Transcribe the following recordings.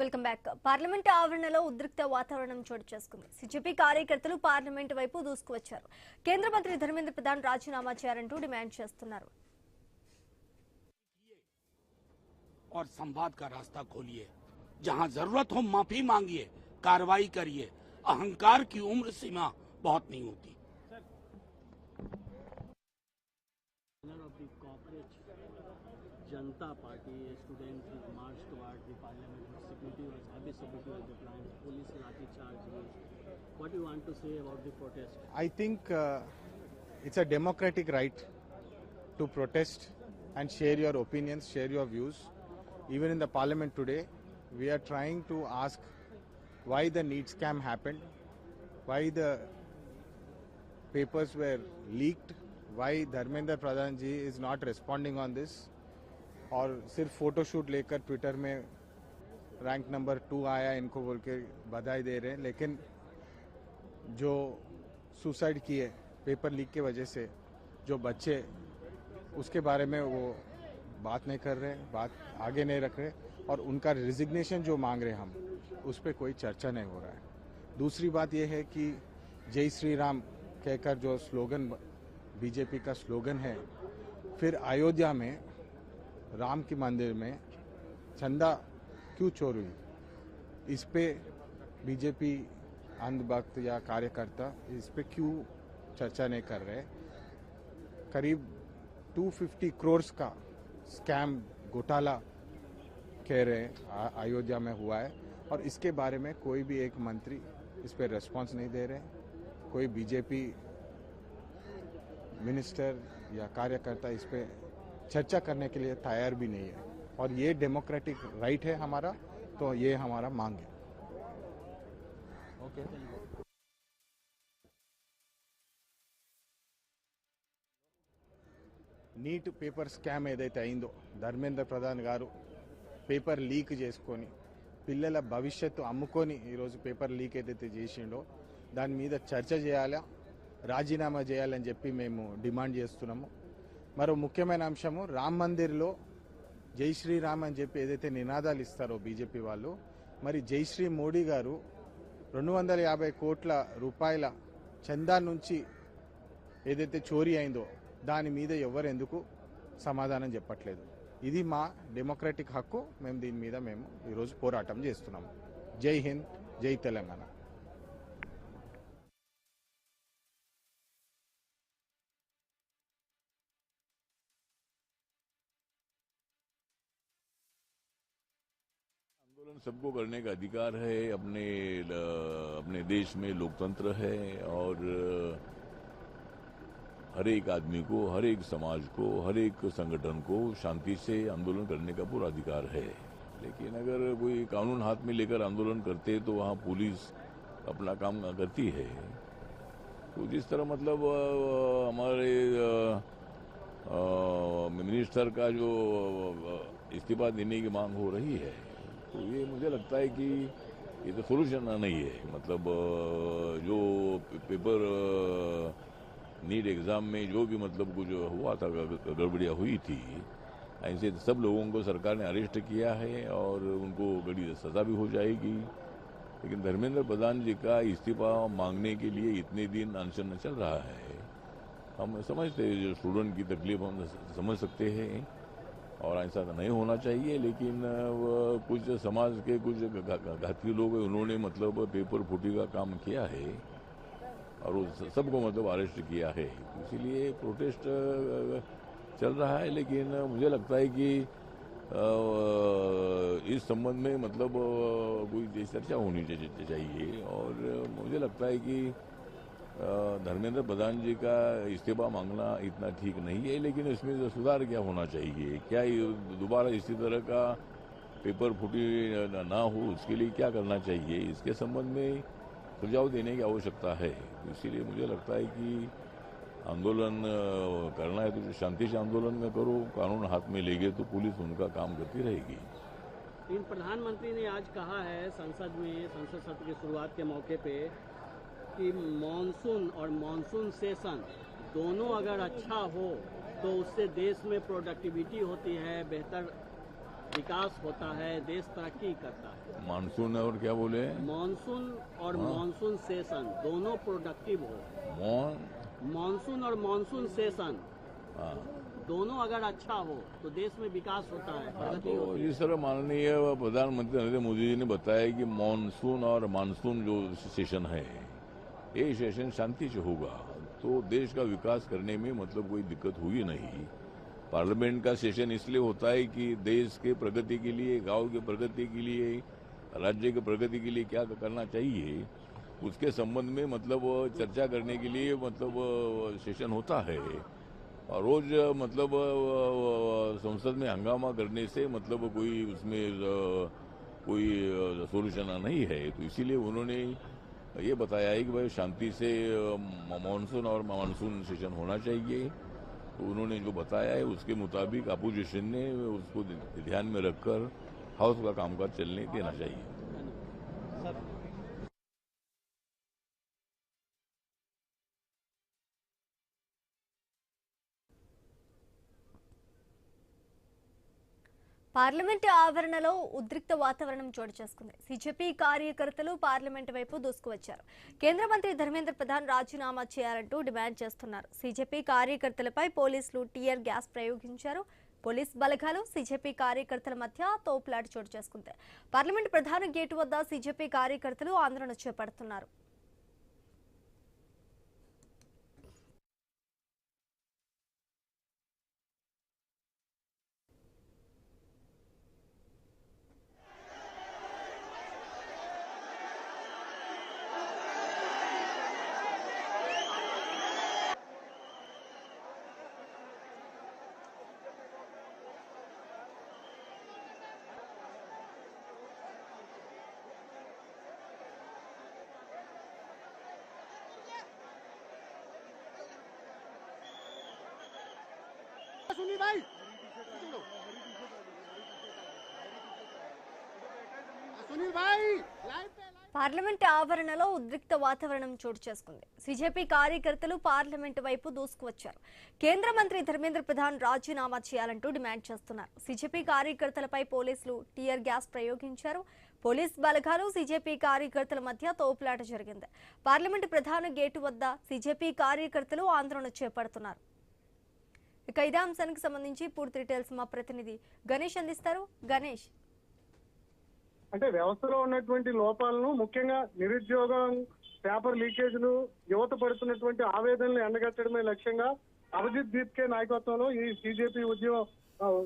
Welcome back. Parliament ఆవరణలో ఉద్రిక్త వాతావరణం చోటు చేసుకుంది. సిజేపీ కార్యకర్తలు పార్లమెంట్ వైపు దూసుకువచ్చారు. కేంద్ర మంత్రి ధర్మేంద్ర ప్రధాన్ రాజీనామా చేయాలంటూ డిమాండ్ చేస్తున్నారు. और संवाद का रास्ता खोलिए, जहां जरूरत हो माफी मांगिए, कार्रवाई करिए। अहंकार की उम्र सीमा बहुत नहीं होती। जनता party students marched towards the parliament. Security was heavy security was deployed. Police lathi charge used. What do you want to say about the protest? I think it's a democratic right to protest and share your opinions, share your views. Even in the parliament today, we are trying to ask why the NEET scam happened, why the papers were leaked, why Dharmendra Pradhan ji is not responding on this. और सिर्फ photoshoot लेकर Twitter में rank number 2 आया इनको बोल के बधाई दे रहे हैं, लेकिन जो सुसाइड किए पेपर लीक के वजह से जो बच्चे, उसके बारे में वो बात नहीं कर रहे, बात आगे नहीं रख रहे, और उनका रिजिग्नेशन जो मांग रहे हम, उस पर कोई चर्चा नहीं हो रहा है। दूसरी बात ये है कि जय श्री राम कहकर जो स्लोगन बीजेपी का स्लोगन है, फिर अयोध्या में राम के मंदिर में चंदा क्यों चोर हुई, इस पे बीजेपी अंधभक्त या कार्यकर्ता इस पे क्यों चर्चा नहीं कर रहे। करीब 250 करोड़ का स्कैम घोटाला कह रहे हैं अयोध्या में हुआ है, और इसके बारे में कोई भी एक मंत्री इस पे रेस्पॉन्स नहीं दे रहे। कोई बीजेपी मिनिस्टर या कार्यकर्ता इस पे चर्चा करने के लिए तैयार भी नहीं है, और ये डेमोक्रेटिक राइट है हमारा, तो ये हमारा मांग है। ओके। నీట్ పేపర్ స్కామ్ ఏదైతే అయిందో, ధర్మేంద్ర ప్రధాన్ గారు పేపర్ లీక్ చేసుకొని పిల్లల భవిష్యత్తు అమ్ముకొని ఈరోజు పేపర్ లీక్ ఏదైతే చేసిండో దాని మీద చర్చ చేయాలా, రాజీనామా చేయాలని చెప్పి మేము డిమాండ్ చేస్తున్నాము. మరో ముఖ్యమైన అంశము, రామ్ మందిర్లో జై శ్రీరామ్ అని చెప్పి ఏదైతే నినాదాలు ఇస్తారో బీజేపీ వాళ్ళు, మరి జై శ్రీ మోడీ గారు 250 కోట్ల రూపాయల చందా నుంచి ఏదైతే చోరీ అయిందో దాని మీద ఎవరు ఎందుకు సమాధానం చెప్పట్లేదు. ఇది మా డెమోక్రటిక్ హక్కు, మేము దీని మీద ఈరోజు పోరాటం చేస్తున్నాము. జై హింద్, జై తెలంగాణ. आंदोलन सबको करने का अधिकार है, अपने देश में लोकतंत्र है, और हर एक आदमी को, हर एक समाज को, हर एक संगठन को शांति से आंदोलन करने का पूरा अधिकार है। लेकिन अगर कोई कानून हाथ में लेकर आंदोलन करते तो वहाँ पुलिस अपना काम करती है। तो जिस तरह मतलब हमारे मिनिस्टर का जो इस्तीफा देने की मांग हो रही है, तो ये मुझे लगता है कि ये तो सोल्यूशन नहीं है। मतलब जो पेपर नीट एग्जाम में जो भी मतलब कुछ हुआ था, गड़बड़ियाँ हुई थी, ऐसे सब लोगों को सरकार ने अरेस्ट किया है और उनको कड़ी सजा भी हो जाएगी। लेकिन धर्मेंद्र प्रधान जी का इस्तीफा मांगने के लिए इतने दिन अनशन चल रहा है। हम समझते हैं, जो स्टूडेंट की तकलीफ हम समझ सकते हैं, और ऐसा नहीं होना चाहिए। लेकिन कुछ समाज के कुछ घातकी लोग हैं, उन्होंने मतलब पेपर फूटी का काम किया है और सबको मतलब अरेस्ट किया है। इसीलिए प्रोटेस्ट चल रहा है। लेकिन मुझे लगता है कि इस संबंध में मतलब कोई चर्चा होनी चाहिए, और मुझे लगता है कि धर्मेंद्र प्रधान जी का इस्तीफा मांगना इतना ठीक नहीं है। लेकिन इसमें सुधार क्या होना चाहिए, क्या दोबारा इसी तरह का पेपर फूटी ना हो, उसके लिए क्या करना चाहिए, इसके संबंध में सुझाव देने की आवश्यकता है। इसीलिए मुझे लगता है कि आंदोलन करना है तो शांति से आंदोलन में करो, कानून हाथ में लेंगे तो पुलिस उनका काम करती रहेगी। लेकिन प्रधानमंत्री ने आज कहा है संसद में, संसद सत्र की शुरुआत के मौके पे, कि मॉनसून और मॉनसून सेशन दोनों अगर अच्छा हो तो उससे देश में प्रोडक्टिविटी होती है, बेहतर विकास होता है, देश तरक्की करता है। मानसून और क्या बोले? मानसून और मानसून सेशन दोनों प्रोडक्टिव हो। मानसून और मानसून सेशन दोनों अगर अच्छा हो तो देश में विकास होता है, प्रगति तो होती है। इस तरह माननीय प्रधानमंत्री नरेंद्र मोदी जी ने बताया कि मानसून और मानसून जो सेशन है ये सेशन शांति से होगा तो देश का विकास करने में मतलब कोई दिक्कत हुई नहीं। पार्लियामेंट का सेशन इसलिए होता है कि देश के प्रगति के लिए, गांव की प्रगति के लिए, राज्य की प्रगति के लिए क्या करना चाहिए उसके संबंध में मतलब चर्चा करने के लिए मतलब सेशन होता है। और रोज मतलब संसद में हंगामा करने से मतलब कोई उसमें कोई सोल्यूशन नहीं है। तो इसीलिए उन्होंने ये बताया है कि भाई शांति से मानसून और मानसून सेशन होना चाहिए। तो उन्होंने जो बताया है उसके मुताबिक अपोजिशन ने उसको ध्यान में रखकर हाउस का कामकाज चलने देना चाहिए। పార్లమెంట్ ఆవరణలో ఉద్రిక్త వాతావరణం చోటు చేసుకుంది. సిజెపి కార్యకర్తలు పార్లమెంట్ వైపు దూసుకువచ్చారు. కేంద్ర మంత్రి ధర్మేంద్ర ప్రధాన్ రాజీనామా చేయాలంటూ డిమాండ్ చేస్తున్నారు. సిజెపి కార్యకర్తలపై పోలీసులు టియర్ గ్యాస్ ప్రయోగించారు. పోలీస్ బలగాలు సిజెపి కార్యకర్తల మధ్య తోపులాట చోటు చేసుకుంది. పార్లమెంట్ ప్రధాన గేటు వద్ద సిజెపి కార్యకర్తలు ఆందోళన చేపడుతున్నారు. పార్లమెంట్ ఆవరణలో ఉద్రిక్త వాతావరణం చోటు చేసుకుంది. సిజెపి కార్యకర్తలు పార్లమెంట్ వైపు దూసుకువచ్చారు. కేంద్ర మంత్రి ధర్మేంద్ర ప్రధాన్ రాజీనామా చేయాలంటూ డిమాండ్ చేస్తున్నారు. సిజెపి కార్యకర్తలపై పోలీసులు టియర్ గ్యాస్ ప్రయోగించారు. పోలీస్ బలగాలు సిజెపి కార్యకర్తల మధ్య తోపులాట జరిగింది. పార్లమెంట్ ప్రధాన గేటు వద్ద సిజెపి కార్యకర్తలు ఆందోళన చేపడుతున్నారు. ఇక ఇదే అంశానికి సంబంధించి పూర్తి డీటెయిల్స్ మా ప్రతినిధి గణేష్ అందిస్తారు. గణేష్, అంటే వ్యవస్థలో ఉన్నటువంటి లోపాలను, ముఖ్యంగా నిరుద్యోగం, పేపర్ లీకేజీలు, యువత పడుతున్నటువంటి ఆవేదనలు ఎండగట్టడమే లక్ష్యంగా అభిజిత్ దీప్కే నాయకత్వంలో ఈ సిజెపి ఉద్యమం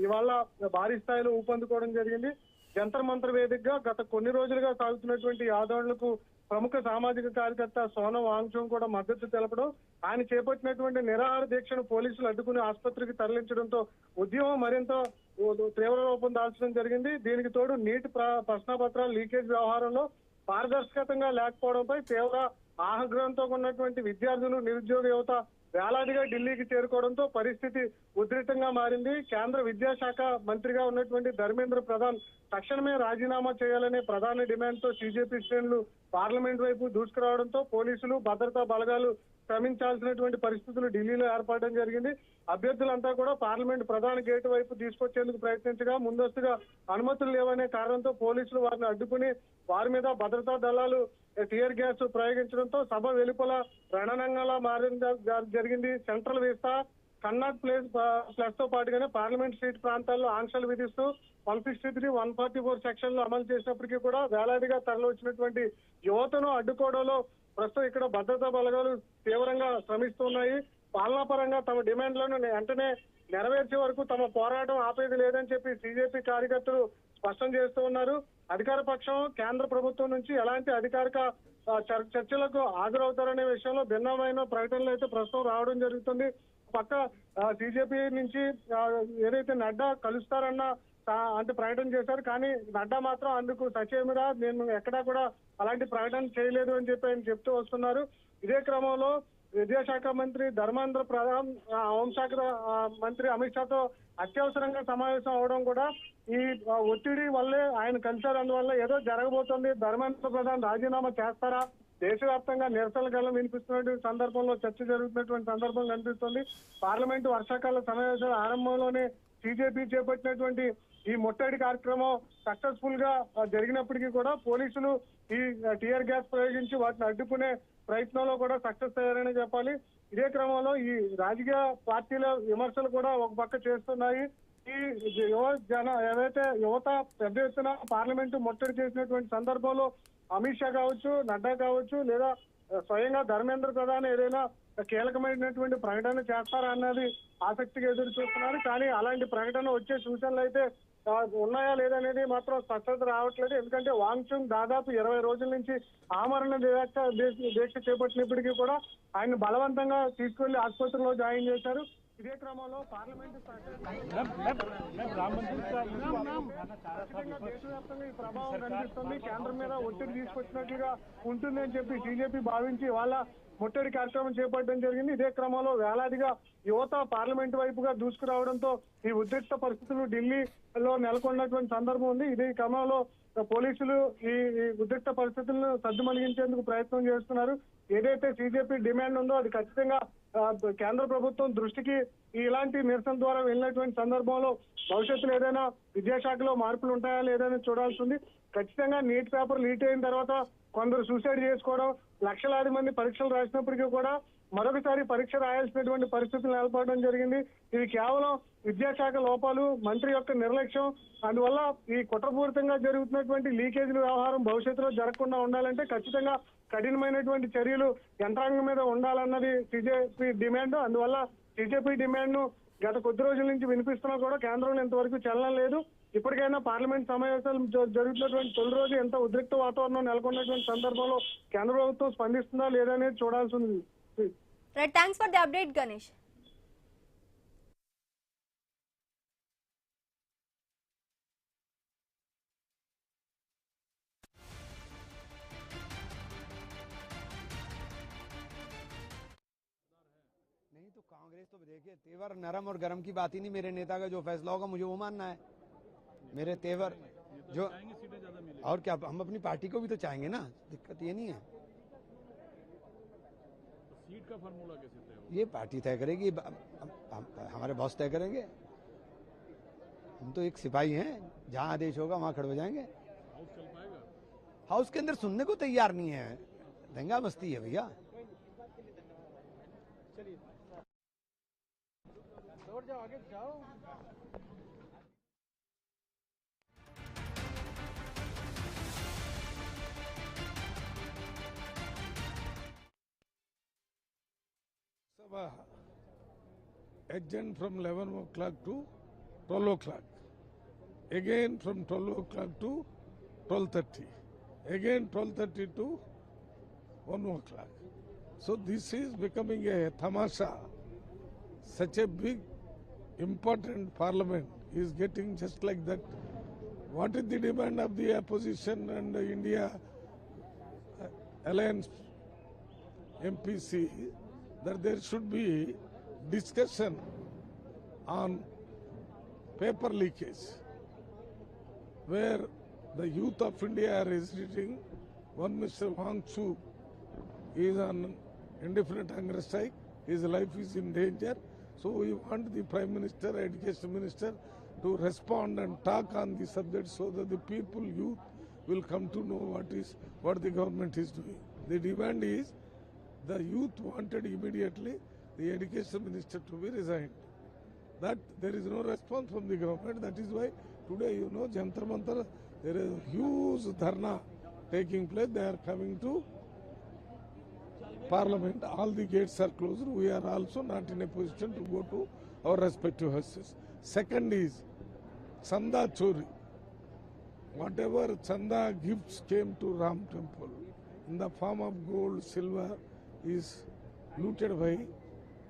ఇవాళ భారీ స్థాయిలో ఊపందుకోవడం జరిగింది. జంతర్ మంతర్ వేదికగా గత కొన్ని రోజులుగా సాగుతున్నటువంటి ఆందోళనలకు ప్రముఖ సామాజిక కార్యకర్త సోనం వాంగ్చుక్ కూడా మద్దతు తెలపడం, ఆయన చేపట్టినటువంటి నిరాహార దీక్షను పోలీసులు అడ్డుకుని ఆసుపత్రికి తరలించడంతో ఉద్యమం మరింత తీవ్ర రూపం దాల్చడం జరిగింది. దీనికి తోడు నీటి ప్రశ్నపత్రాల లీకేజ్ వ్యవహారంలో పారదర్శకతంగా లేకపోవడంపై తీవ్ర ఆగ్రహంతో ఉన్నటువంటి విద్యార్థులు, నిరుద్యోగ యువత వేలాదిగా ఢిల్లీకి చేరుకోవడంతో పరిస్థితి ఉద్రిక్తంగా మారింది. కేంద్ర విద్యాశాఖ మంత్రిగా ఉన్నటువంటి ధర్మేంద్ర ప్రధాన్ తక్షణమే రాజీనామా చేయాలనే ప్రధాన డిమాండ్ తో సిజెపి శ్రేణులు పార్లమెంట్ వైపు దూసుకురావడంతో పోలీసులు, భద్రతా బలగాలు శ్రమించాల్సినటువంటి పరిస్థితులు ఢిల్లీలో ఏర్పడడం జరిగింది. అభ్యర్థులంతా కూడా పార్లమెంట్ ప్రధాన గేటు వైపు తీసుకొచ్చేందుకు ప్రయత్నించగా ముందస్తుగా అనుమతులు లేవనే కారణంతో పోలీసులు వారిని అడ్డుకుని వారి మీద భద్రతా దళాలు టియర్ గ్యాస్ ప్రయోగించడంతో సభ వెలుపల రణరంగంలా జరిగింది. సెంట్రల్ వీస్తా, కన్నాట్ ప్లస్ తో పాటుగానే పార్లమెంట్ స్ట్రీట్ ప్రాంతాల్లో ఆంక్షలు విధిస్తూ 163, 144 సెక్షన్లు అమలు చేసినప్పటికీ కూడా వేలాదిగా తరలి వచ్చినటువంటి యువతను అడ్డుకోవడంలో ప్రస్తుతం ఇక్కడ భద్రతా బలగాలు తీవ్రంగా శ్రమిస్తున్నాయి. పాలనాపరంగా తమ డిమాండ్లను వెంటనే నెరవేర్చే వరకు తమ పోరాటం ఆపేది లేదని చెప్పి సిజెపి కార్యకర్తలు స్పష్టం చేస్తూ ఉన్నారు. అధికార పక్షం కేంద్ర ప్రభుత్వం నుంచి ఎలాంటి అధికారిక చర్చలకు హాజరవుతారనే విషయంలో భిన్నమైన ప్రకటనలు అయితే ప్రస్తుతం రావడం జరుగుతుంది. పక్క సిజెపి నుంచి ఏదైతే నడ్డా కలుస్తారన్న అంటే ప్రకటన చేశారు, కానీ నడ్డా మాత్రం అందుకు సచేమిరా నేను ఎక్కడా కూడా అలాంటి ప్రకటన చేయలేదు అని చెప్పి ఆయన చెప్తూ వస్తున్నారు. ఇదే క్రమంలో విద్యాశాఖ మంత్రి ధర్మేంద్ర ప్రధాన్, హోంశాఖ మంత్రి అమిత్ షాతో అత్యవసరంగా సమావేశం అవడం కూడా ఈ ఒత్తిడి వల్లే ఆయన కలిశారు. అందువల్ల ఏదో జరగబోతోంది, ధర్మేంద్ర ప్రధాన్ రాజీనామా చేస్తారా, దేశవ్యాప్తంగా నిరసనల గలం వినిపిస్తున్నటువంటి సందర్భంలో చర్చ జరుగుతున్నటువంటి సందర్భం కనిపిస్తుంది. పార్లమెంటు వర్షాకాల సమావేశాల ఆరంభంలోనే సిజెపి చేపట్టినటువంటి ఈ ముట్టడి కార్యక్రమం సక్సెస్ఫుల్ గా జరిగినప్పటికీ కూడా పోలీసులు ఈ టియర్ గ్యాస్ ప్రయోగించి వాటిని అడ్డుకునే ప్రయత్నంలో కూడా సక్సెస్ అయ్యారని చెప్పాలి. ఇదే క్రమంలో ఈ రాజకీయ పార్టీల విమర్శలు కూడా ఒక పక్క చేస్తున్నాయి. ఈ ఏదైతే యువత పెద్ద ఎత్తున పార్లమెంటు ముట్టడి చేసినటువంటి సందర్భంలో అమిత్ షా కావచ్చు, నడ్డా కావచ్చు, లేదా స్వయంగా ధర్మేంద్ర ప్రధాన్ ఏదైనా కీలకమైనటువంటి ప్రకటన చేస్తారా అన్నది ఆసక్తిగా ఎదురు చూస్తున్నారు. కానీ అలాంటి ప్రకటన వచ్చే సూచనలు అయితే ఉన్నాయా లేదనేది మాత్రం స్పష్టత రావట్లేదు. ఎందుకంటే వాంగ్చుంగ్ దాదాపు 20 రోజుల నుంచి ఆమరణ దీక్ష చేపట్టినప్పటికీ కూడా ఆయన బలవంతంగా తీసుకెళ్లి ఆసుపత్రిలో జాయిన్ చేశారు. ఇదే క్రమంలో పార్లమెంటు దేశవ్యాప్తంగా ఈ ప్రభావం కనిపిస్తుంది. కేంద్రం మీద ఒత్తిడి తీసుకొచ్చినట్లుగా ఉంటుందని చెప్పి బీజేపీ భావించి వాళ్ళ ముట్టడి కార్యక్రమం చేపట్టడం జరిగింది. ఇదే క్రమంలో వేలాదిగా యువత పార్లమెంట్ వైపుగా దూసుకురావడంతో ఈ ఉద్రిక్త పరిస్థితులు ఢిల్లీలో నెలకొన్నటువంటి సందర్భం ఉంది. ఇదే క్రమంలో పోలీసులు ఈ ఉద్రిక్త పరిస్థితులను సద్దుమణిగించేందుకు ప్రయత్నం చేస్తున్నారు. ఏదైతే బీజేపీ డిమాండ్ ఉందో అది ఖచ్చితంగా కేంద్ర ప్రభుత్వం దృష్టికి ఇలాంటి నిరసన ద్వారా వెళ్ళినటువంటి సందర్భంలో భవిష్యత్తులో ఏదైనా విద్యాశాఖలో మార్పులు ఉంటాయా లేదని చూడాల్సి ఉంది. ఖచ్చితంగా నీట్ పేపర్ లీక్ అయిన తర్వాత కొందరు సూసైడ్ చేసుకోవడం, లక్షలాది మంది పరీక్షలు రాసినప్పటికీ కూడా మరొకసారి పరీక్ష రాయాల్సినటువంటి పరిస్థితులు నెలకొనడం జరిగింది. ఇది కేవలం విద్యాశాఖ లోపాలు, మంత్రి యొక్క నిర్లక్ష్యం. అందువల్ల ఈ కుట్రపూరితంగా జరుగుతున్నటువంటి లీకేజీల వ్యవహారం భవిష్యత్తులో జరగకుండా ఉండాలంటే ఖచ్చితంగా కఠినమైనటువంటి చర్యలు యంత్రాంగం మీద ఉండాలన్నది బీజేపీ డిమాండ్. అందువల్ల బీజేపీ డిమాండ్ ను గత కొద్ది రోజుల నుంచి వినిపిస్తున్నా కూడా కేంద్రంలో ఇంతవరకు చలనం లేదు. ఇప్పటికైనా పార్లమెంట్ సమావేశాలు జరుగుతున్నటువంటి తొలి రోజు ఎంత ఉద్రిక్త వాతావరణం నెలకొన్నటువంటి సందర్భంలో కేంద్ర ప్రభుత్వం స్పందిస్తుందా లేదా అనేది చూడాల్సి ఉంది. Right, thanks for the update Ganesh. नहीं तो कांग्रेस तो देखिए तेवर नरम और गरम की बात ही नहीं। मेरे नेता का जो फैसला होगा मुझे वो मानना है। मेरे तेवर जो और क्या, हम अपनी पार्टी को भी तो चाहेंगे ना, दिक्कत ये नहीं है। सीट का फार्मूला कैसे तय होगा? ये पार्टी तय करेगी, हमारे बॉस तय करेंगे। हम तो एक सिपाही हैं, जहां आदेश होगा वहां खड़े हो जाएंगे। हाउस चल पाएगा? हाउस के अंदर सुनने को तैयार नहीं है, दंगा मस्ती है भैया। आगे जाओ। Adjourned from 11 o'clock to 12 o'clock. Again from 12 o'clock to 12:30. Again 12:30 to 1 o'clock. So this is becoming a tamasha. Such a big, important parliament is getting just like that. What is the demand of the opposition and the India Alliance MPC? That there should be discussion on paper leakage, where the youth of India are residing. One Mr. Wang Chu is on indefinite hunger strike. His life is in danger. So we want the Prime Minister, Education Minister to respond and talk on the subject so that the people, youth, will come to know what the government is doing. The demand is, the youth wanted immediately the Education Minister to be resigned. That there is no response from the government. That is why today, Jantar Mantar, there is huge dharna taking place. They are coming to Parliament. All the gates are closed. We are also not in a position to go to our respective houses. Second is Chanda Chori. Whatever Chanda gifts came to Ram Temple in the form of gold, silver, is looted by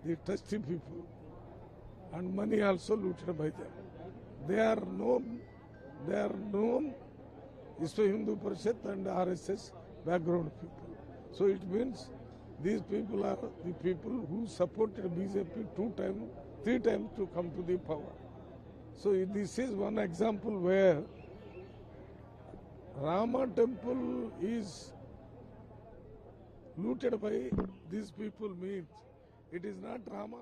the trusty people, and money also looted by them. They are known Vishwa Hindu Parishad and RSS background people. So it means these people are the people who supported BJP 3 times to come to the power. So this is one example where Rama Temple is looted by these people, means it is not Rama.